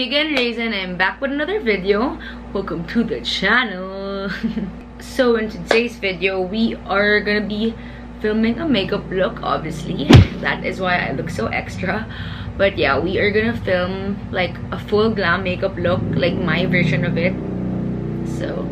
Megan Reyes and I'm back with another video. Welcome to the channel. So in today's video we are gonna be filming a makeup look. Obviously that is why I look so extra, but yeah, we are gonna film like a full glam makeup look, like my version of it. So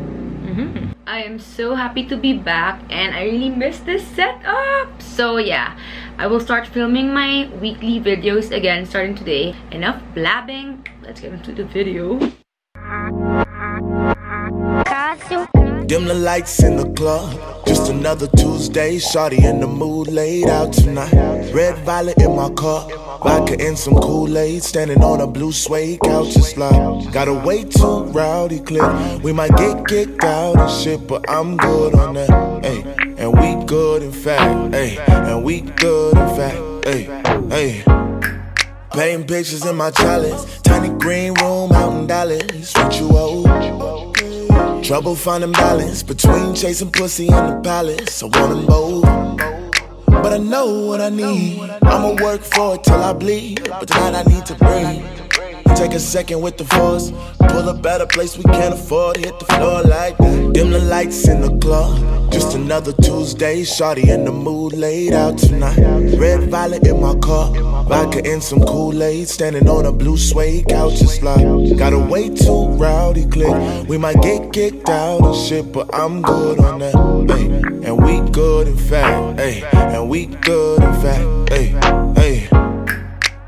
I am so happy to be back and I really missed this setup. So yeah, I will start filming my weekly videos again starting today. Enough blabbing, let's get into the video. Dim the lights in the club, just another Tuesday. Shawty in the mood, laid out tonight. Red violet in my cup, vodka and some Kool-Aid. Standing on a blue suede couch, it's like gotta wait too rowdy clip. We might get kicked out and shit, but I'm good on that. Ay, and we good in fact. Ay, and we good in fact. Ay, ay. Painting pictures in my chalice, tiny green room out in Dallas. What you owe? Trouble finding balance between chasing pussy and the palace. I want them both, but I know what I need. I'ma work for it till I bleed, but tonight I need to breathe. Take a second with the force, pull up at a place we can't afford. Hit the floor like that. Dim the lights in the club, just another Tuesday. Shawty in the mood, laid out tonight. Red violet in my cup, vodka and some Kool-Aid. Standing on a blue suede couch, it's like gotta wait too rowdy clip. We might get kicked out and shit, but I'm good on that. Ay, and we good in fact. Ay, and we good in fact. Ay, ay.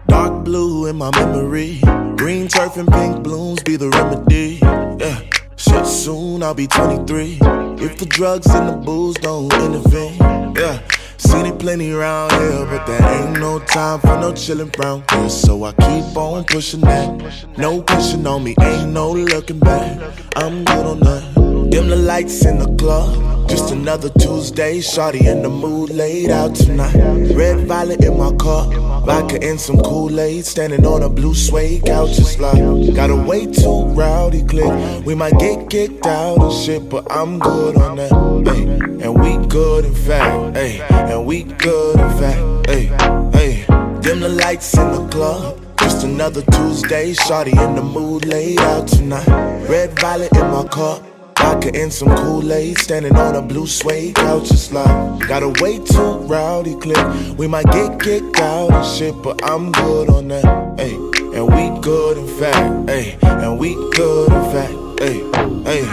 Dark blue in my memory, green turf and pink blooms be the remedy. Yeah, shit, soon I'll be 23 if the drugs and the booze don't intervene. Yeah, seen it plenty around here, but there ain't no time for no chillin' round here. So I keep on pushing that. No pushing on me, ain't no looking back. I'm good on that. Dim the lights in the club, just another Tuesday. Shawty in the mood, laid out tonight. Red violet in my cup, vodka and some Kool-Aid. Standing on a blue suede couch, it's like gotta wait too rowdy clip. We might get kicked out and shit, but I'm good on that. Ay, and we good in fact. Ay, and we good in fact. Ay, ay. Dim the lights in the club, just another Tuesday. Shawty in the mood, laid out tonight. Red violet in my cup, vodka and some Kool-Aid. Standing on a blue suede couch, it's like gotta wait too rowdy clip. We might get kicked out and shit, but I'm good on that. Ay, and we good in fact. Ay, and we good in fact. Ay, ay.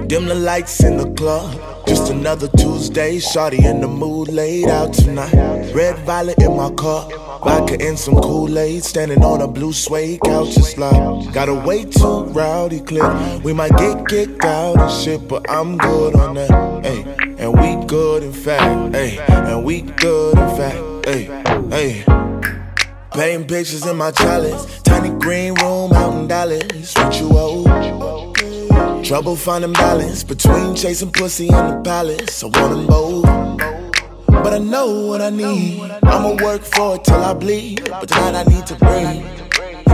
Dim the lights in the club, just another Tuesday. Shawty in the mood, laid out tonight. Red violet in my cup, vodka and some Kool-Aid. Standing on a blue suede couch, it's like gotta wait too rowdy clip. We might get kicked out and shit, but I'm good on that. Ay, and we good in fact. Ay, and we good in fact. Ay, ay. Painting pictures in my chalice, tiny green room out in Dallas. What you owe? Trouble finding balance between chasing pussy and the palace. I want them both, but I know what I need. I'ma work for it till I bleed, but tonight I need to breathe.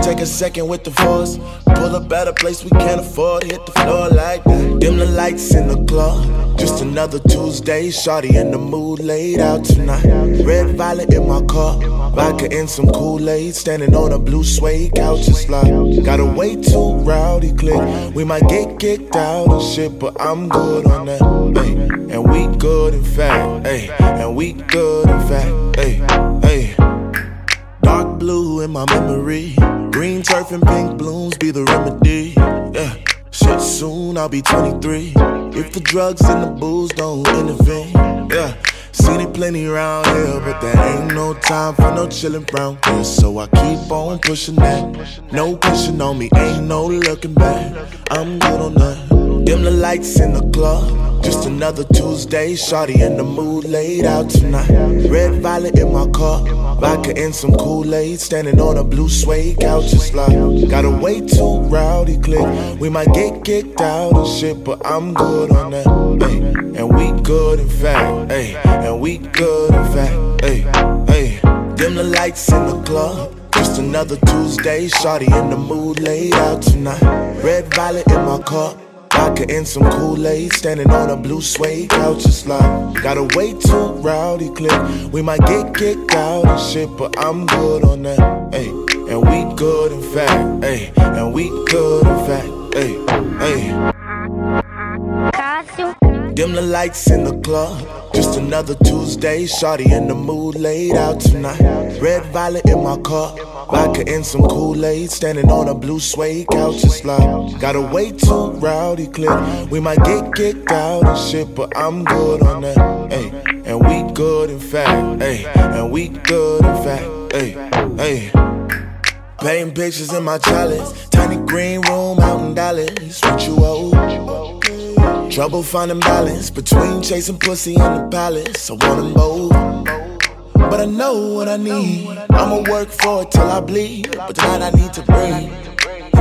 Take a second with the force, pull up at a place we can't afford. Hit the floor like that. Dim the lights in the club, just another Tuesday. Shawty in the mood, laid out tonight. Red violet in my cup, vodka and some Kool-Aid. Standing on a blue suede couch, it's like gotta wait too rowdy clip. We might get kicked out and shit, but I'm good on that. Ay, and we good in fact. Ay, and we good in fact. Ay, ay. Dark blue in my memory, green turf and pink blooms be the remedy. Yeah, shit, soon I'll be 23 if the drugs and the booze don't intervene. Yeah, seen it plenty around here, but there ain't no time for no chillin' round here. So I keep on pushing that. No pushing on me, ain't no looking back. I'm good on that. Dim the lights in the club, just another Tuesday. Shawty in the mood, laid out tonight. Red violet in my cup, vodka and some Kool-Aid. Standing on a blue suede couch, it's like gotta wait too rowdy clip. We might get kicked out and shit, but I'm good on that. Ay, and we good in fact. Ay, and we good in fact. Ay, ay. Dim the lights in the club, just another Tuesday. Shawty in the mood, laid out tonight. Red violet in my cup, vodka and some Kool-Aid. Standing on a blue suede couch, it's like gotta wait too rowdy clip. We might get kicked out and shit, but I'm good on that. Ay, and we good in fact, ayy, and we good in fact, ayy, ayy. Dim the lights in the club, just another Tuesday. Shawty in the mood, laid out tonight. Red violet in my cup, vodka and some Kool-Aid. Standing on a blue suede couch, it's like got a way too rowdy clip. We might get kicked out and shit, but I'm good on that, ayy, and we good in fact, ayy, and we good in fact, ayy, ayy. Painting pictures in my chalice, tiny green room out in Dallas. What you owe? Trouble finding balance between chasing pussy and the palace. I want them both, but I know what I need. I'ma work for it till I bleed, but tonight I need to breathe.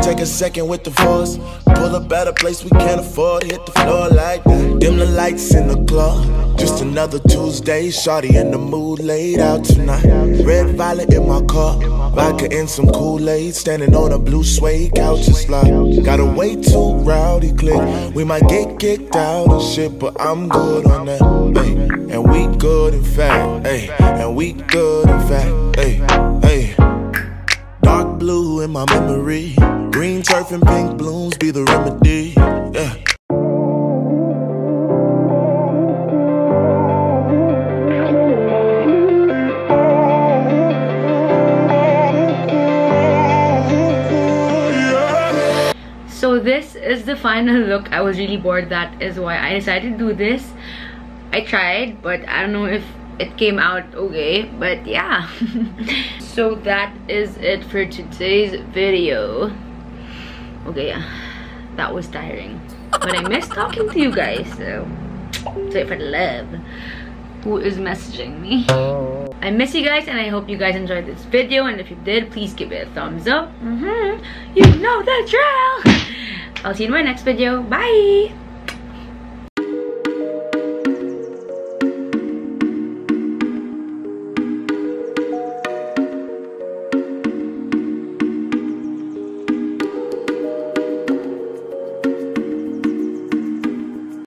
Take a second with the force, pull a better place we can't afford. Hit the floor like that. Dim the lights in the club, just another Tuesday. Shawty in the mood, laid out tonight. Red violet in my cup, vodka and some Kool-Aid. Standing on a blue suede couch, it's like got a way too rowdy click. We might get kicked out and shit, but I'm good on that, ayy, and we good in fact, ayy, and we good in fact, ayy, ayy. Dark blue in my memory, green turf and pink blooms be the remedy, yeah. So this is the final look. I was really bored, that is why I decided to do this. I tried, but I don't know if it came out okay, but yeah. So that is it for today's video. Okay, yeah, that was tiring, but I miss talking to you guys, so for the love. Who is messaging me? I miss you guys, and I hope you guys enjoyed this video, and if you did, please give it a thumbs up. You know the drill. I'll see you in my next video. Bye.